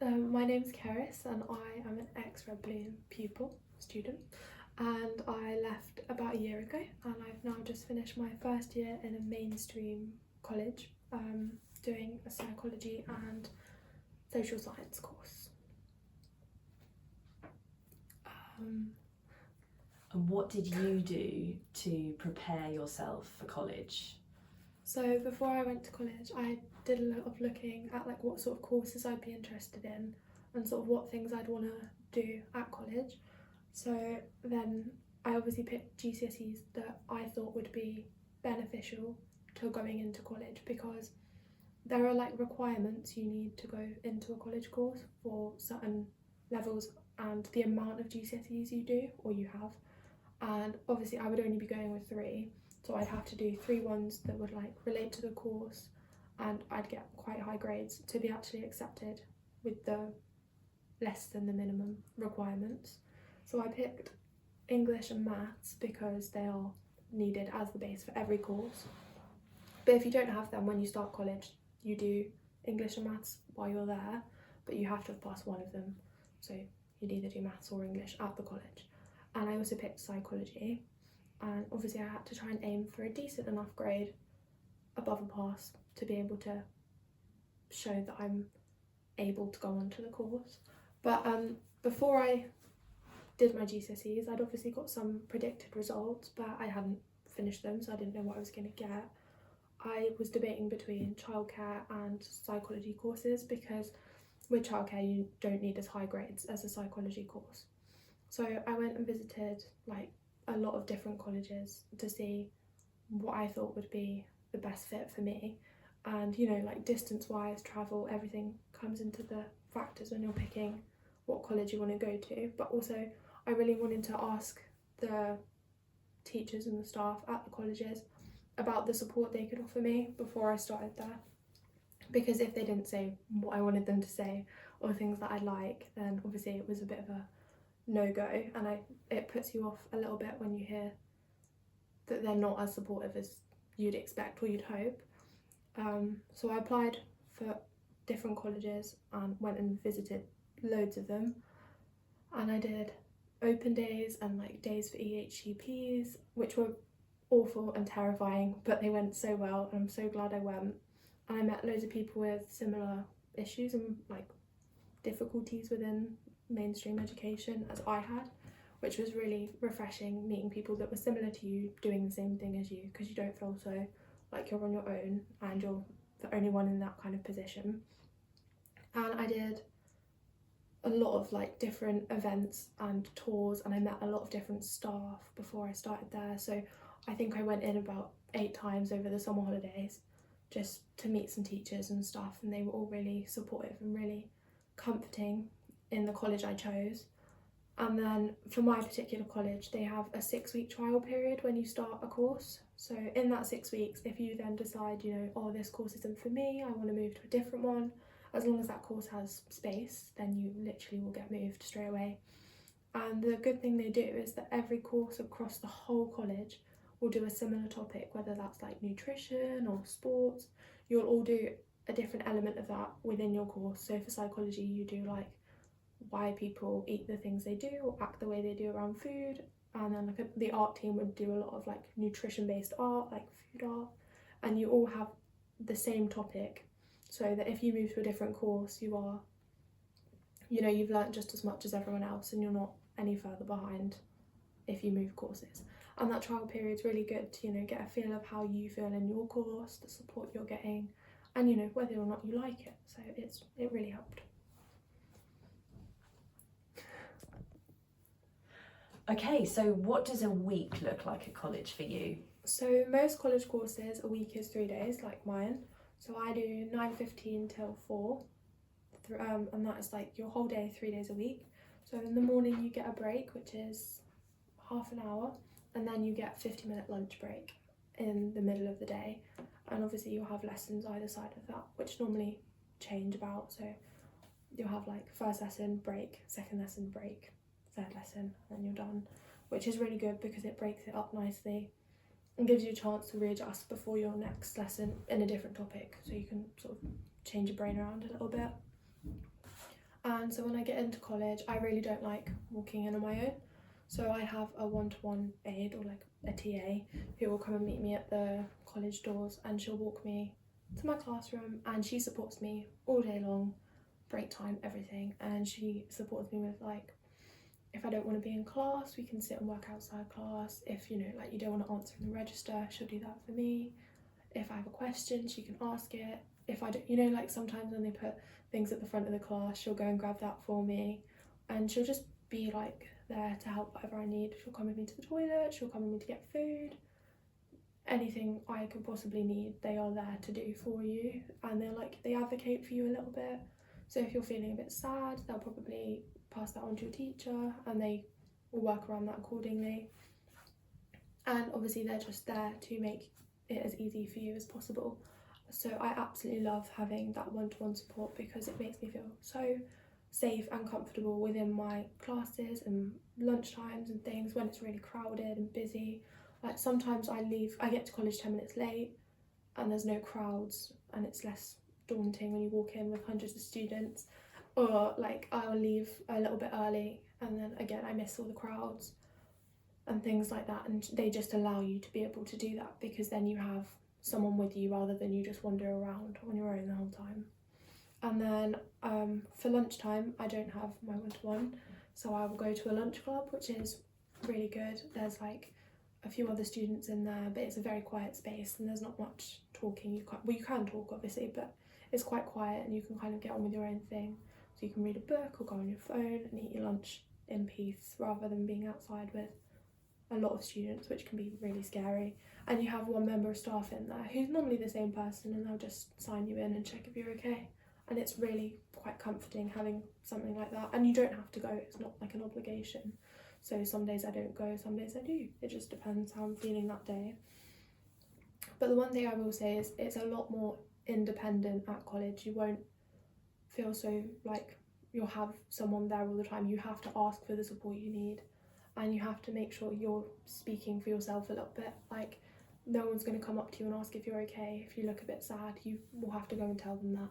My name's Cerys and I am an ex-Red Balloon pupil, student, and I left about a year ago and I've now just finished my first year in a mainstream college doing a psychology and social science course. And what did you do to prepare yourself for college? So before I went to college I did a lot of looking at like what sort of courses I'd be interested in and sort of what things I'd want to do at college. So then I obviously picked GCSEs that I thought would be beneficial to going into college because there are like requirements you need to go into a college course for certain levels and the amount of GCSEs you do or you have. And obviously I would only be going with 3, so I'd have to do 3 ones that would like relate to the course and I'd get quite high grades to be actually accepted with the less than the minimum requirements. So I picked English and maths because they are needed as the base for every course. But if you don't have them when you start college, you do English and maths while you're there, but you have to have passed one of them. So you'd either do maths or English at the college. And I also picked psychology, and obviously I had to try and aim for a decent enough grade above a pass to be able to show that I'm able to go on to the course. But before I did my GCSEs, I'd obviously got some predicted results, but I hadn't finished them, so I didn't know what I was going to get. I was debating between childcare and psychology courses because with childcare you don't need as high grades as a psychology course. So I went and visited like a lot of different colleges to see what I thought would be the best fit for me. And you know, like distance wise, travel, everything comes into the factors when you're picking what college you want to go to. But also I really wanted to ask the teachers and the staff at the colleges about the support they could offer me before I started there, because if they didn't say what I wanted them to say or things that I like, then obviously it was a bit of a no-go, and it puts you off a little bit when you hear that they're not as supportive as you'd expect or you'd hope. So I applied for different colleges and went and visited loads of them, and I did open days and like days for EHCPs, which were awful and terrifying, but they went so well and I'm so glad I went. And I met loads of people with similar issues and like difficulties within mainstream education as I had, which was really refreshing, meeting people that were similar to you doing the same thing as you, because you don't feel so like you're on your own and you're the only one in that kind of position. And I did a lot of like different events and tours, and I met a lot of different staff before I started there. So I think I went in about 8 times over the summer holidays just to meet some teachers and stuff, and they were all really supportive and really comforting in the college I chose. And then for my particular college, they have a 6-week trial period when you start a course. So in that 6 weeks, if you then decide, you know, oh, this course isn't for me, I want to move to a different one, as long as that course has space, then you literally will get moved straight away. And the good thing they do is that every course across the whole college will do a similar topic, whether that's like nutrition or sports. You'll all do a different element of that within your course. So for psychology, you do like why people eat the things they do or act the way they do around food, and then like the art team would do a lot of like nutrition based art, like food art, and you all have the same topic, so that if you move to a different course, you are, you know, you've learnt just as much as everyone else and you're not any further behind if you move courses. And that trial period's really good to, you know, get a feel of how you feel in your course, the support you're getting, and you know, whether or not you like it. So it really helped. Okay, so what does a week look like at college for you? So most college courses, a week is 3 days, like mine. So I do 9:15 till 4, and that is like your whole day, 3 days a week. So in the morning you get a break, which is half an hour, and then you get a 50-minute lunch break in the middle of the day. And obviously you'll have lessons either side of that, which normally change about. So you'll have like first lesson, break, second lesson, break, third lesson, and then you're done, which is really good because it breaks it up nicely and gives you a chance to readjust before your next lesson in a different topic, so you can sort of change your brain around a little bit. And so when I get into college, I really don't like walking in on my own. So I have a one-to-one aide, or like a TA, who will come and meet me at the college doors, and she'll walk me to my classroom, and she supports me all day long, break time, everything. And she supports me with like, if I don't want to be in class, we can sit and work outside class. If, you know, like you don't want to answer in the register, she'll do that for me. If I have a question, she can ask it. If I don't, you know, like sometimes when they put things at the front of the class, she'll go and grab that for me. And she'll just be like there to help whatever I need. She'll come with me to the toilet, she'll come with me to get food. Anything I could possibly need, they are there to do for you. And they advocate for you a little bit. So if you're feeling a bit sad, they'll probably pass that on to your teacher, and they will work around that accordingly. And obviously they're just there to make it as easy for you as possible. So I absolutely love having that one-to-one support, because it makes me feel so safe and comfortable within my classes and lunch times and things when it's really crowded and busy. Like sometimes I get to college 10 minutes late and there's no crowds, and it's less daunting when you walk in with hundreds of students. Or like I'll leave a little bit early and then again I miss all the crowds and things like that, and they just allow you to be able to do that, because then you have someone with you rather than you just wander around on your own the whole time. And then for lunchtime I don't have my one-to-one, so I will go to a lunch club, which is really good. There's like a few other students in there, but it's a very quiet space and there's not much talking. You can talk obviously, but it's quite quiet and you can kind of get on with your own thing. So you can read a book or go on your phone and eat your lunch in peace, rather than being outside with a lot of students, which can be really scary. And you have one member of staff in there who's normally the same person, and they'll just sign you in and check if you're okay. And it's really quite comforting having something like that. And you don't have to go, it's not like an obligation. So some days I don't go, some days I do. It just depends how I'm feeling that day. But the one thing I will say is it's a lot more independent at college. You won't feel so like you'll have someone there all the time. You have to ask for the support you need, and you have to make sure you're speaking for yourself a little bit. Like no one's going to come up to you and ask if you're okay. If you look a bit sad, you will have to go and tell them that.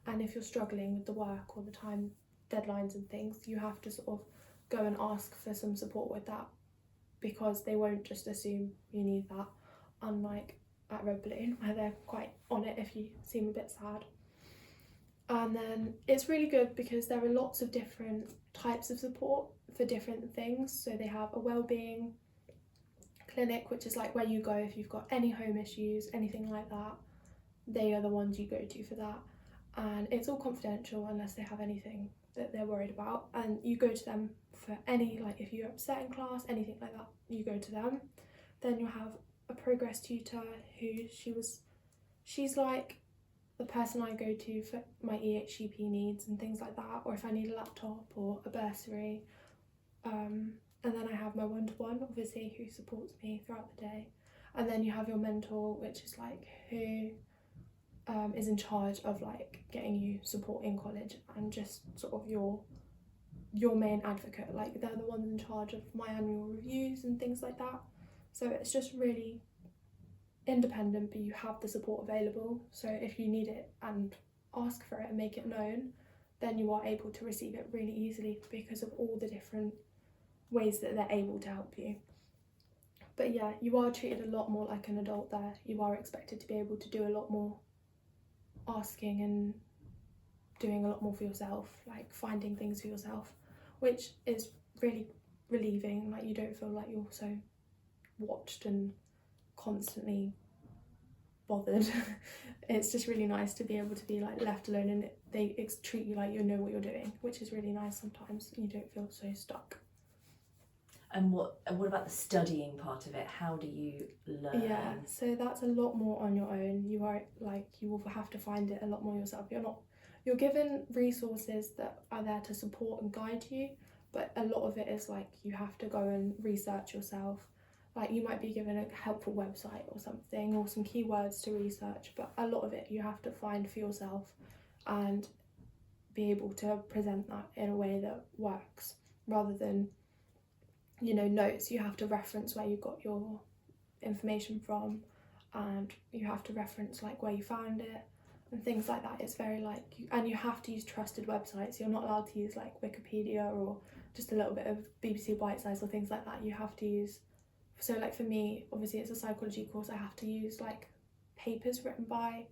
And if you're struggling with the work or the time deadlines and things, you have to sort of go and ask for some support with that, because they won't just assume you need that, unlike at Red Balloon where they're quite on it if you seem a bit sad. And then it's really good because there are lots of different types of support for different things. So they have a wellbeing clinic, which is like where you go if you've got any home issues, anything like that. They are the ones you go to for that. And it's all confidential unless they have anything that they're worried about. And you go to them for any, like if you're upset in class, anything like that, you go to them. Then you'll have a progress tutor who she's like the person I go to for my EHCP needs and things like that, or if I need a laptop or a bursary. And then I have my one-to-one, obviously, who supports me throughout the day. And then you have your mentor, which is like who is in charge of like getting you support in college, and just sort of your main advocate. Like they're the ones in charge of my annual reviews and things like that. So it's just really independent, but you have the support available. So if you need it and ask for it and make it known, then you are able to receive it really easily because of all the different ways that they're able to help you. But yeah, you are treated a lot more like an adult there. You are expected to be able to do a lot more asking and doing a lot more for yourself, like finding things for yourself, which is really relieving. Like you don't feel like you're so watched and constantly bothered. It's just really nice to be able to be like left alone, and they treat you like you know what you're doing, which is really nice sometimes. You don't feel so stuck. And what about the studying part of it? How do you learn? Yeah, so that's a lot more on your own. You will have to find it a lot more yourself. You're given resources that are there to support and guide you, but a lot of it is like you have to go and research yourself. Like you might be given a helpful website or something, or some keywords to research, but a lot of it you have to find for yourself and be able to present that in a way that works, rather than notes. You have to reference where you got your information from, and you have to reference like where you found it, and things like that. It's very like, and you have to use trusted websites. You're not allowed to use like Wikipedia or just a little bit of BBC Bitesize or things like that. You have to use, so like for me, obviously it's a psychology course, I have to use like papers written by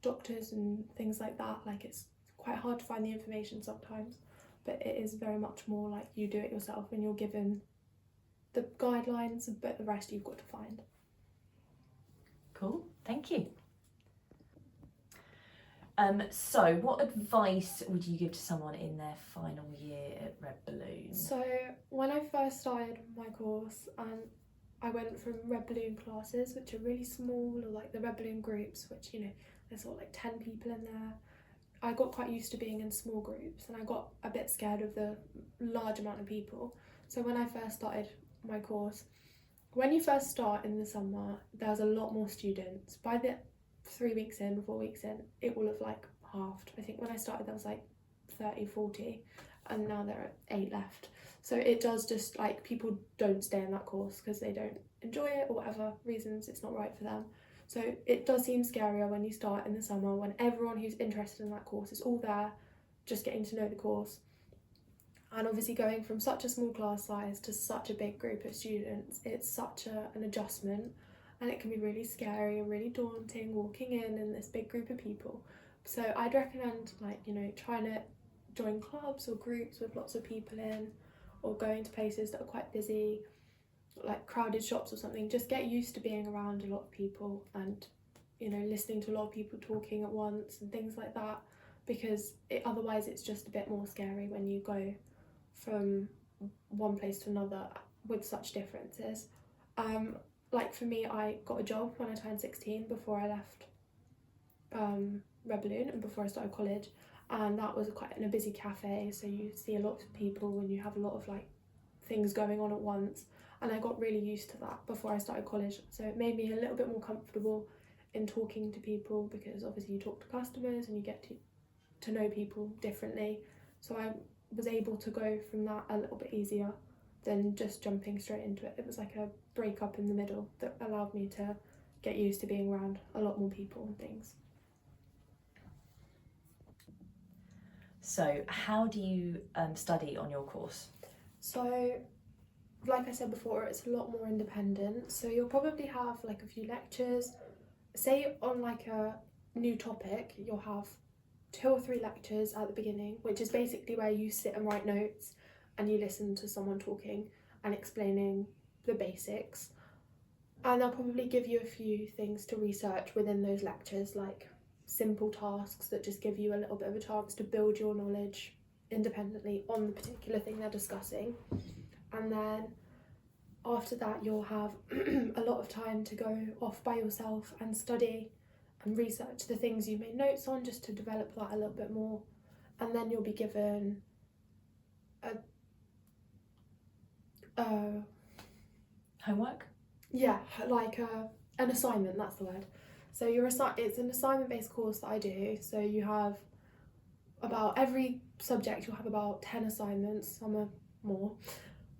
doctors and things like that. Like it's quite hard to find the information sometimes, but it is very much more like you do it yourself and you're given the guidelines, but the rest you've got to find. Cool, thank you. So what advice would you give to someone in their final year at Red Balloon? So when I first started my course, I went from Red Balloon classes, which are really small, or like the Red Balloon groups, which, you know, there's sort of like 10 people in there. I got quite used to being in small groups and I got a bit scared of the large amount of people. So when I first started my course, when you first start in the summer, there's a lot more students. By the 3 weeks in, 4 weeks in, it will have like halved. I think when I started there was like 30, 40, and now there are 8 left. So it does just like, people don't stay in that course because they don't enjoy it or whatever reasons, it's not right for them. So it does seem scarier when you start in the summer, when everyone who's interested in that course is all there, just getting to know the course. And obviously going from such a small class size to such a big group of students, it's such an adjustment, and it can be really scary and really daunting walking in this big group of people. So I'd recommend, like, you know, trying to join clubs or groups with lots of people in, or going to places that are quite busy, like crowded shops or something. Just get used to being around a lot of people and, you know, listening to a lot of people talking at once and things like that, because otherwise it's just a bit more scary when you go from one place to another with such differences. Like for me, I got a job when I turned 16 before I left Red Balloon and before I started college, and that was quite in a busy cafe, so you see a lot of people and you have a lot of like things going on at once, and I got really used to that before I started college. So it made me a little bit more comfortable in talking to people, because obviously you talk to customers and you get to know people differently. So I was able to go from that a little bit easier than just jumping straight into it. It was like a break up in the middle that allowed me to get used to being around a lot more people and things. So how do you study on your course? So like I said before, it's a lot more independent. So you'll probably have like a few lectures. Say on like a new topic, you'll have 2 or 3 lectures at the beginning, which is basically where you sit and write notes and you listen to someone talking and explaining the basics. And they'll probably give you a few things to research within those lectures, like simple tasks that just give you a little bit of a chance to build your knowledge independently on the particular thing they're discussing. And then after that, you'll have a lot of time to go off by yourself and study and research the things you made notes on, just to develop that a little bit more. And then you'll be given Homework? Yeah, like an assignment, that's the word. So it's an assignment-based course that I do. So you have about every subject, you'll have about 10 assignments, some are more,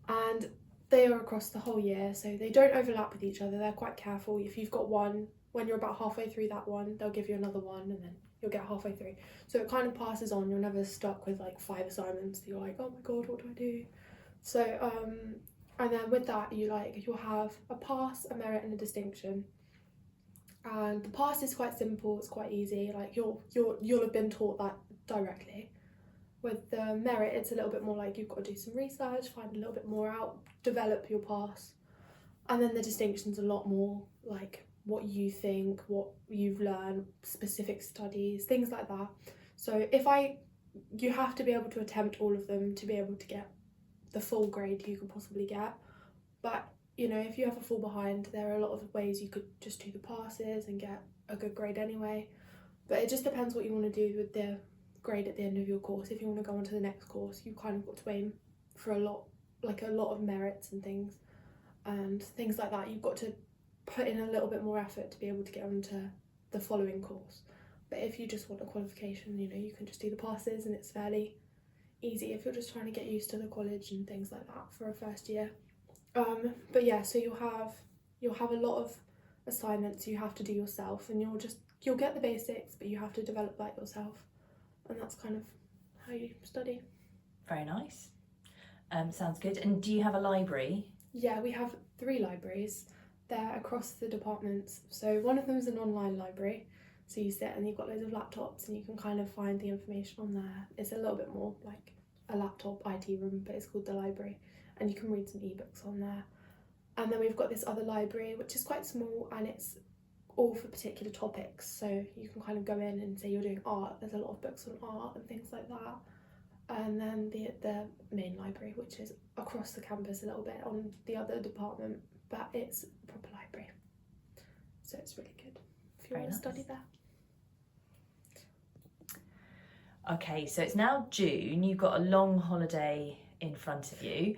and they are across the whole year, so they don't overlap with each other. They're quite careful. If you've got one, when you're about halfway through that one, they'll give you another one, and then you'll get halfway through. So it kind of passes on. You're never stuck with like 5 assignments. You're like, oh my god, what do I do? So and then with that, you'll have a pass, a merit, and a distinction. And the pass is quite simple. It's quite easy. Like you'll have been taught that directly. With the merit, it's a little bit more like you've got to do some research, find a little bit more out, develop your pass. And then the distinction's a lot more like what you think, what you've learned, specific studies, things like that. So you have to be able to attempt all of them to be able to get the full grade you could possibly get. But, you know, if you have a fall behind, there are a lot of ways you could just do the passes and get a good grade anyway. But it just depends what you want to do with the grade at the end of your course. If you want to go on to the next course, you kind of got to aim for a lot of merits and things like that. You've got to put in a little bit more effort to be able to get onto the following course. But if you just want a qualification, you know, you can just do the passes, and it's fairly easy if you're just trying to get used to the college and things like that for a first year. But yeah, so you'll have a lot of assignments you have to do yourself, and you'll just you'll get the basics, but you have to develop that yourself, and that's kind of how you study. Very nice. Sounds good. And do you have a library? Yeah, we have 3 libraries. They're across the departments. So one of them is an online library. So you sit and you've got loads of laptops and you can kind of find the information on there. It's a little bit more like a laptop IT room, but it's called the library. And you can read some ebooks on there. And then we've got this other library, which is quite small, and it's all for particular topics. So you can kind of go in and say you're doing art. There's a lot of books on art and things like that. And then the main library, which is across the campus a little bit on the other department, but it's a proper library, so it's really good if you want to study there. Okay, so it's now June, you've got a long holiday in front of you.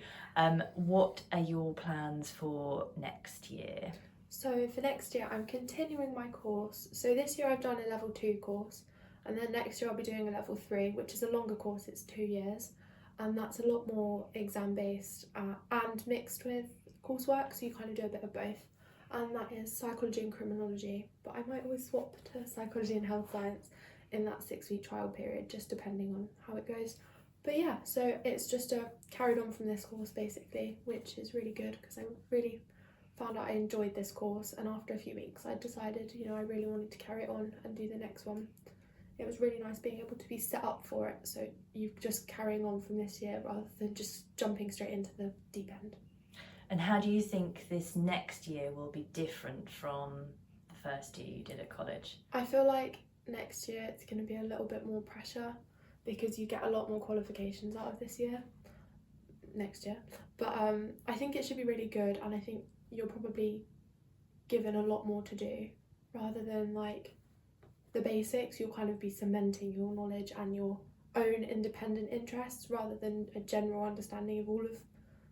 What are your plans for next year? So for next year I'm continuing my course. So this year I've done a level 2 course, and then next year I'll be doing a level 3, which is a longer course. It's 2 years, and that's a lot more exam based and mixed with coursework, so you kind of do a bit of both. And that is psychology and criminology, but I might always swap to psychology and health science in that 6-week trial period, just depending on how it goes. But yeah, so it's just carried on from this course basically, which is really good because I really found out I enjoyed this course, and after a few weeks I decided, I really wanted to carry it on and do the next one. It was really nice being able to be set up for it, so you're just carrying on from this year rather than just jumping straight into the deep end. And how do you think this next year will be different from the first year you did at college? I feel like next year it's going to be a little bit more pressure because you get a lot more qualifications out of this year, next year. But I think it should be really good, and I think you're probably given a lot more to do rather than like the basics. You'll kind of be cementing your knowledge and your own independent interests rather than a general understanding of all of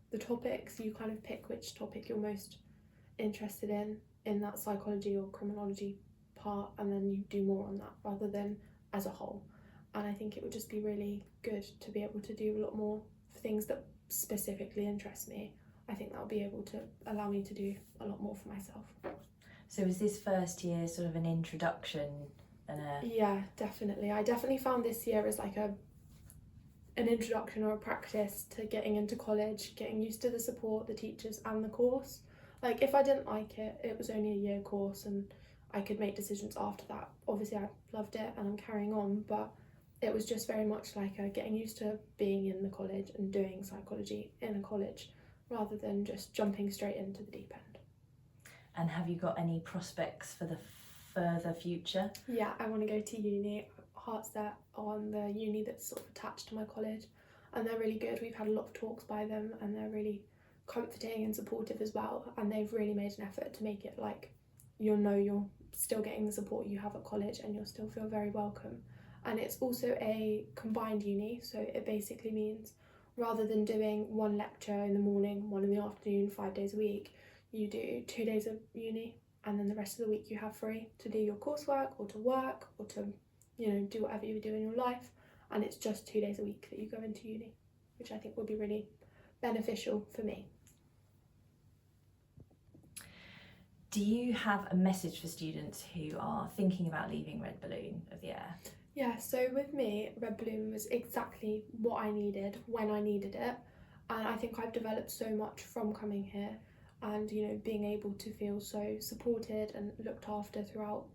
the topics. You kind of pick which topic you're most interested in that psychology or criminology part, and then you do more on that rather than as a whole. And I think it would just be really good to be able to do a lot more things that specifically interest me. I think that'll be able to allow me to do a lot more for myself. So was this first year sort of an introduction and Yeah, definitely. I definitely found this year as like an introduction or a practice to getting into college, getting used to the support, the teachers and the course. Like if I didn't like it, it was only a year course and I could make decisions after that. Obviously I loved it and I'm carrying on, but it was just very much like getting used to being in the college and doing psychology in a college rather than just jumping straight into the deep end. And have you got any prospects for the further future? Yeah, I want to go to uni. Heart set on the uni that's sort of attached to my college, and they're really good. We've had a lot of talks by them and they're really comforting and supportive as well, and they've really made an effort to make it like you're still getting the support you have at college and you'll still feel very welcome. And it's also a combined uni, so it basically means rather than doing one lecture in the morning, one in the afternoon, 5 days a week, you do 2 days of uni and then the rest of the week you have free to do your coursework or to work or to do whatever you do in your life. And it's just 2 days a week that you go into uni, which I think will be really beneficial for me. Do you have a message for students who are thinking about leaving Red Balloon of the Air? Yeah, so with me, Red Balloon was exactly what I needed when I needed it, and I think I've developed so much from coming here and being able to feel so supported and looked after throughout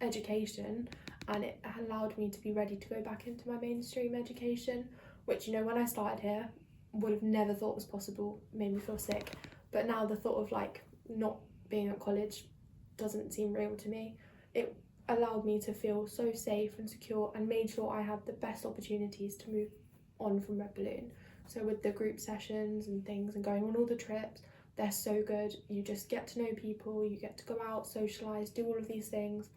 education, and it allowed me to be ready to go back into my mainstream education, which when I started here would have never thought was possible, made me feel sick. But now the thought of like not being at college doesn't seem real to me. It allowed me to feel so safe and secure and made sure I had the best opportunities to move on from Red Balloon. So with the group sessions and things and going on all the trips, they're so good. You just get to know people, you get to go out, socialise, do all of these things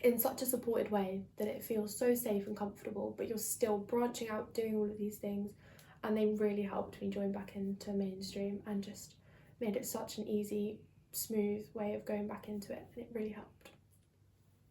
in such a supported way that it feels so safe and comfortable, but you're still branching out, doing all of these things, and they really helped me join back into mainstream and just made it such an easy, smooth way of going back into it, and it really helped.